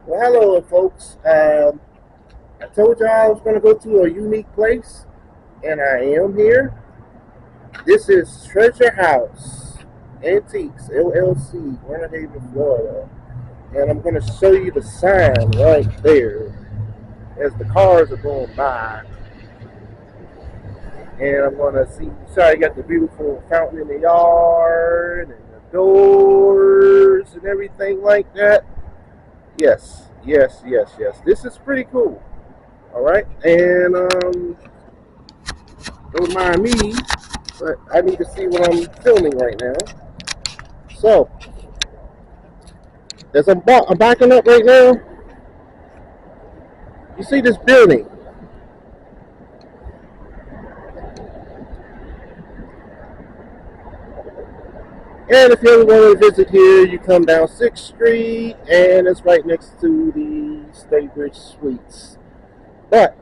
Well, hello, folks. I told y'all I was going to go to a unique place, and I am here. This is Treasure House Antiques LLC, Winter Haven, Florida. And I'm going to show you the sign right there as the cars are going by. And I'm going to see, sorry, you got the beautiful fountain in the yard and the doors and everything like that. Yes, yes, yes, yes. This is pretty cool. All right, and don't mind me, but I need to see what I'm filming right now. So, as I'm backing up right now, you see this building, and if you ever want to visit here, you come down 6th Street, and it's right next to the Staybridge Suites. But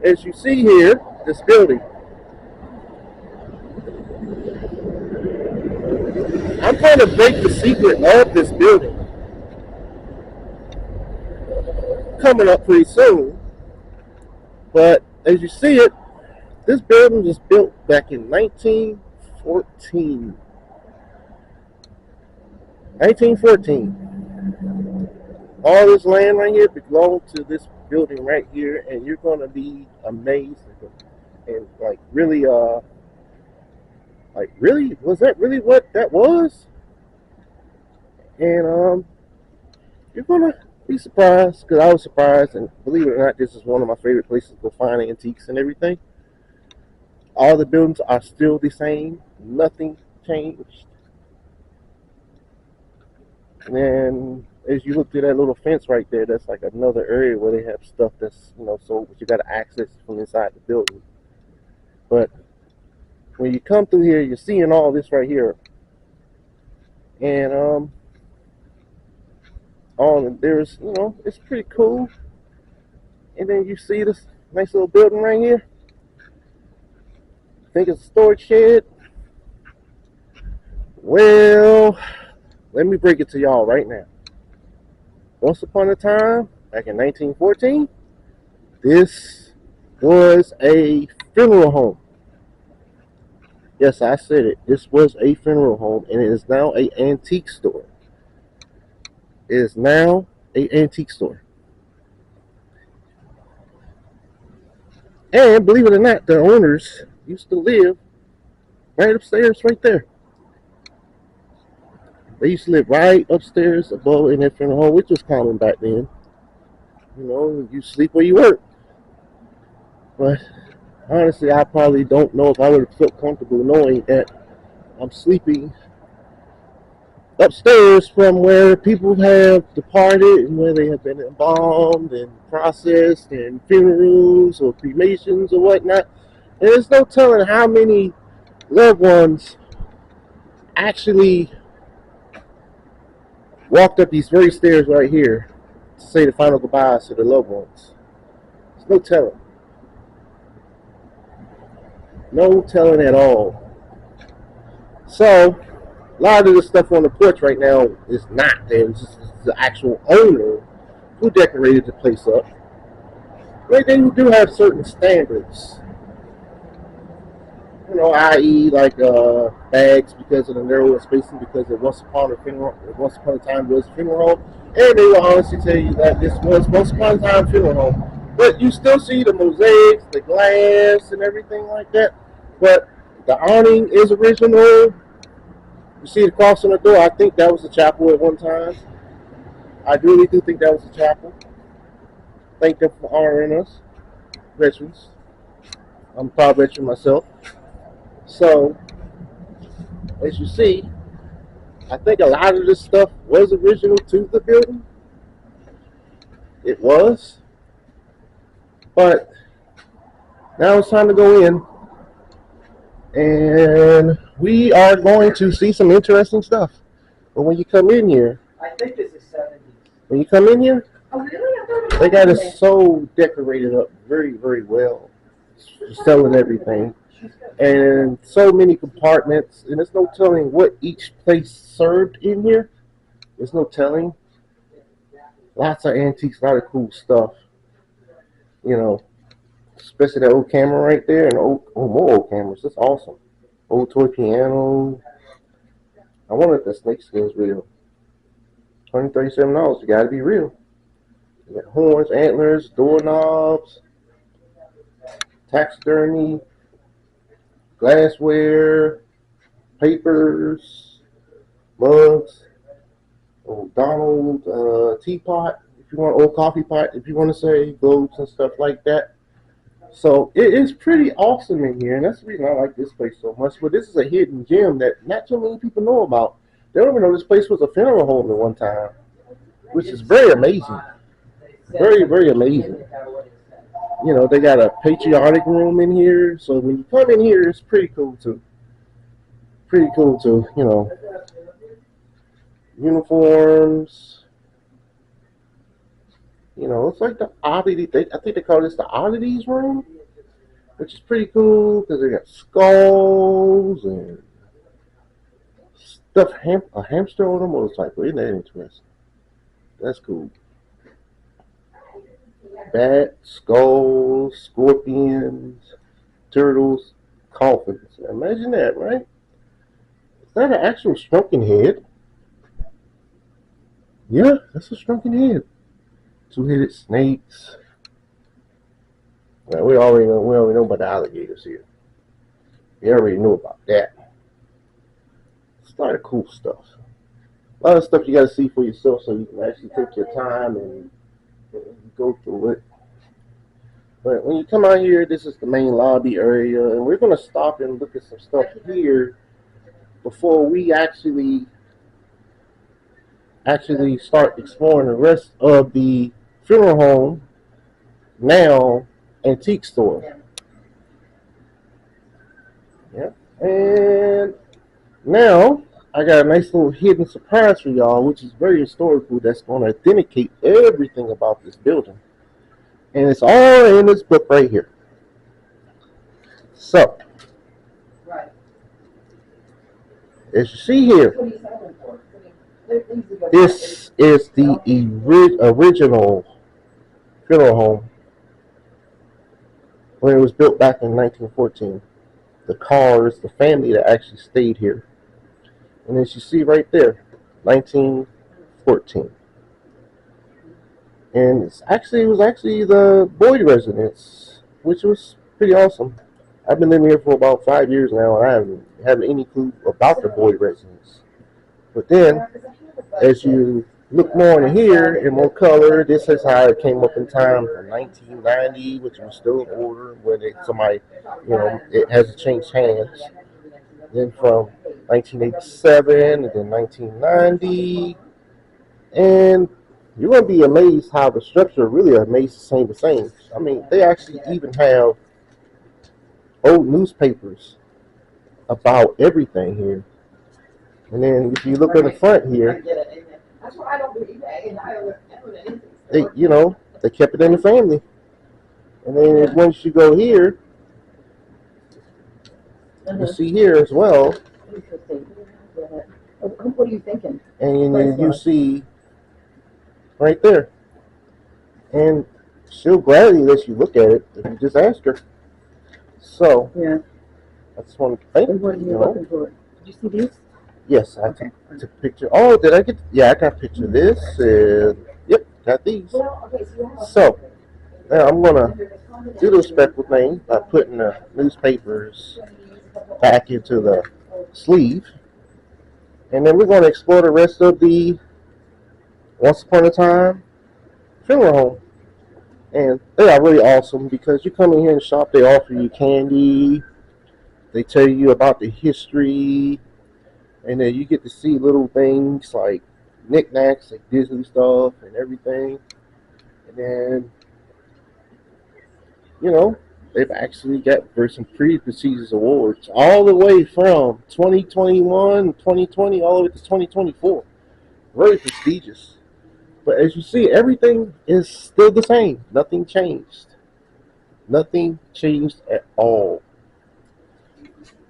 as you see here, this building, I'm trying to break the secret of this building coming up pretty soon. But as you see it, this building was built back in 1914. 1914. All this land right here belonged to this building right here, and you're gonna be amazed and like really, was that really what that was? And you're gonna be surprised because I was surprised, and believe it or not, this is one of my favorite places to find antiques and everything. All the buildings are still the same, nothing changed. And then as you look through that little fence right there, that's like another area where they have stuff that's sold, but you got to access it from inside the building. But when you come through here, you're seeing all this right here, and all there's it's pretty cool. And then you see this nice little building right here. I think it's a storage shed. Well, let me break it to y'all right now. Once upon a time, back in 1914, this was a funeral home. Yes, I said it. This was a funeral home, and it is now a antique store. It is now a antique store. And believe it or not, the owners used to live right upstairs, right there. They used to live right upstairs above in that funeral home, which was common back then. You sleep where you work. But honestly, I probably don't know if I would have felt comfortable knowing that I'm sleeping upstairs from where people have departed and where they have been embalmed and processed and funerals or cremations or whatnot. And there's no telling how many loved ones actually walked up these very stairs right here to say the final goodbyes to their loved ones. There's no telling. No telling at all. So, a lot of the stuff on the porch right now is not there. It's just the actual owner who decorated the place up. But they do have certain standards, i.e., like bags because of the narrower spacing, because once upon a time was a funeral home, and they will honestly tell you that this was once upon a time funeral home. But you still see the mosaics, the glass, and everything like that. But the awning is original. You see the cross on the door. I think that was a chapel at one time. I really do think that was a chapel. Thank them for honoring us, veterans. I'm a proud veteran myself. So, as you see, I think a lot of this stuff was original to the building. It was. But now it's time to go in. And we are going to see some interesting stuff. But when you come in here, I think this is 70s. when you come in here, Oh, really? they got it so decorated up very, very well. Selling everything. And so many compartments. And there's no telling what each place served in here. There's no telling. Lots of antiques, a lot of cool stuff. You know, especially that old camera right there, and more old cameras. That's awesome. Old toy piano. I wonder if the snake skin is real. $137. It got to be real. You got horns, antlers, doorknobs, taxidermy, glassware, papers, mugs, old Donald teapot, if you want, old coffee pot, if you want to say, globes and stuff like that. So it is pretty awesome in here, and that's the reason I like this place so much. But this is a hidden gem that not too many people know about. They don't even know this place was a funeral home at one time, which is very amazing. Very, very amazing. You know, they got a patriotic room in here, so when you come in here, it's pretty cool too. Pretty cool too, you know. Uniforms. You know, it's like the oddity. I think they call this the oddities room, which is pretty cool because they got skulls and stuff. A hamster on a motorcycle. Isn't that interesting? That's cool. Bats, skulls, scorpions, turtles, coffins. Imagine that, right? Is that an actual shrunken head? Yeah, that's a shrunken head. Two-headed snakes. Well, we already know about the alligators here. We already know about that. It's a lot of cool stuff. A lot of stuff you got to see for yourself so you can actually take your time and go through it. But when you come out here, this is the main lobby area, and we're going to stop and look at some stuff here before we actually start exploring the rest of the funeral home now antique store. Yeah. And now I got a nice little hidden surprise for y'all, which is very historical, that's going to authenticate everything about this building. And it's all in this book right here. So, as you see here, this is the original funeral home when it was built back in 1914. The Carrs, the family that actually stayed here. And as you see right there, 1914. And it was actually the Boyd residence, which was pretty awesome. I've been living here for about 5 years now, and I haven't had any clue about the Boyd residence. But then, as you look more in here in more color, this is how it came up in time from 1990, which was still in order when it hasn't changed hands. Then from 1987 and then 1990, and you're going to be amazed how the structure really remains the same. I mean, they actually even have old newspapers about everything here. And then if you look in the front here, they kept it in the family. And then once you go here, you see here as well. What are you thinking? And then you see right there. And she'll gladly let you look at it if you just ask her. So, yeah. I just want to thank What are you looking for? Did you see these? Yes, I took a picture. Oh, did I get? Yeah, I got a picture of this. Yep, got these. So, now I'm going to do the respectful thing by putting the newspapers back into the sleeve. And then we're going to explore the rest of the Once Upon a Time funeral home. And they are really awesome because you come in here and shop, they offer you candy, they tell you about the history, and then you get to see little things like knickknacks, like Disney stuff and everything. And then, they've actually got some pretty prestigious awards all the way from 2021, 2020, all the way to 2024. Very prestigious. But as you see, everything is still the same. Nothing changed. Nothing changed at all.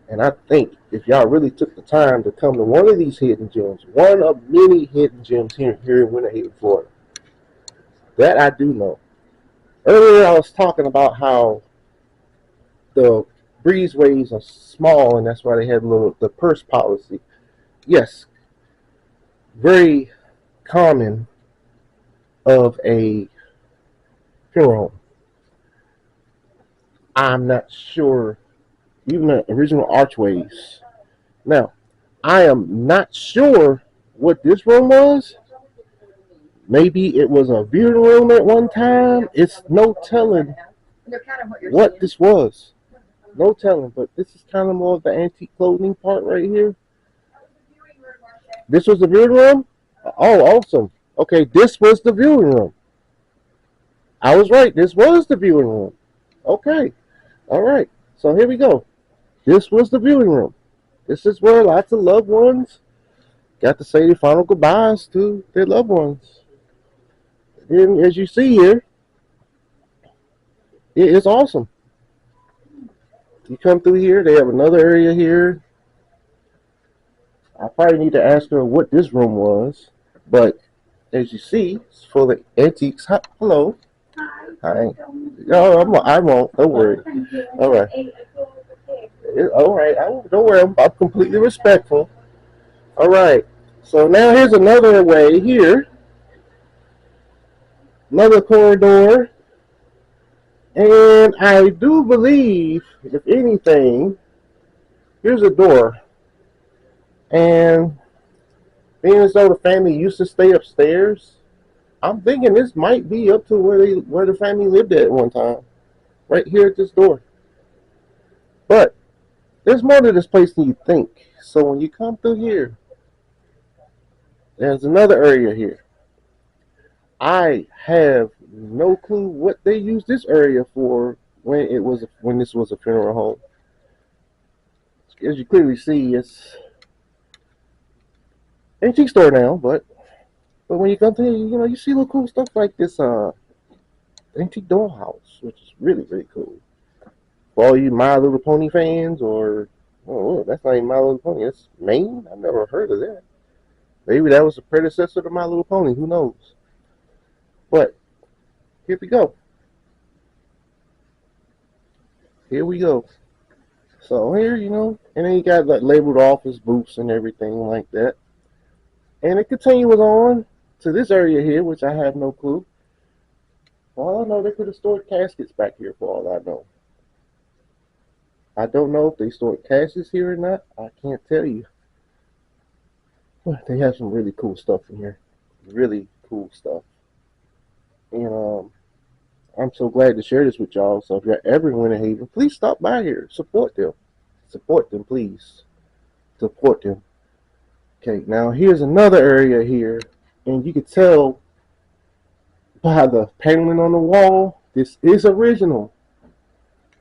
And I think if y'all really took the time to come to one of these hidden gems, one of many hidden gems here in Winter Haven, Florida, That I do know. Earlier, I was talking about how the breezeways are small, and that's why they have the purse policy. Yes, very common of a funeral home. I'm not sure, even the original archways. Now, I am not sure what this room was. Maybe it was a viewing room at one time. It's no telling what this was. No telling, but this is kind of more of the antique clothing part right here. This was the viewing room? Oh, awesome. Okay, this was the viewing room. I was right. This was the viewing room. Okay. All right. So here we go. This was the viewing room. This is where lots of loved ones got to say their final goodbyes to their loved ones. And as you see here, it is awesome. You come through here, they have another area here. I probably need to ask her what this room was, but as you see, it's full of antiques. Hello. Hi. No, I won't. Don't worry. All right. All right. Don't worry. I'm completely respectful. All right. So now here's another way here. Another corridor. And I do believe, if anything, here's a door. And being as though the family used to stay upstairs, I'm thinking this might be up to where the family lived at one time. Right here at this door. But there's more to this place than you think. So when you come through here, there's another area here. I have no clue what they used this area for when this was a funeral home. As you clearly see, it's an antique store now, but when you come to here, you see little cool stuff like this antique dollhouse, which is really, really cool. For all you My Little Pony fans, or that's not even My Little Pony, that's Maine. I've never heard of that. Maybe that was the predecessor to My Little Pony. Who knows? But here we go. Here we go. So here, and then you got like labeled office booths and everything like that. And it continues on to this area here, which I have no clue. For all I know, they could have stored caskets back here, for all I know. I don't know if they stored caskets here or not. I can't tell you. But they have some really cool stuff in here. Really cool stuff. And I'm so glad to share this with y'all. So if you're ever in Winter Haven, please stop by here. Support them. Support them, please. Support them. Okay, now here's another area here. And you can tell by the paneling on the wall, this is original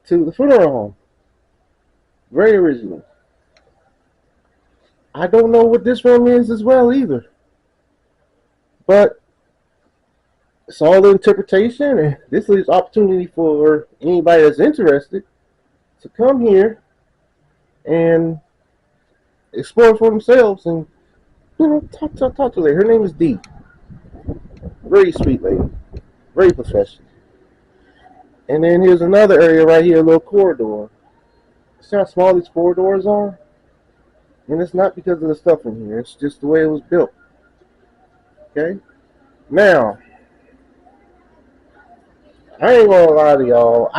to the funeral home. Very original. I don't know what this room is as well either. But it's all the interpretation, and this leaves opportunity for anybody that's interested to come here and explore for themselves and talk to her. Her name is Dee. Very sweet lady. Very professional. And then here's another area right here, a little corridor. See how small these corridors are? And it's not because of the stuff in here. It's just the way it was built. Okay? Now, I ain't gonna lie to y'all.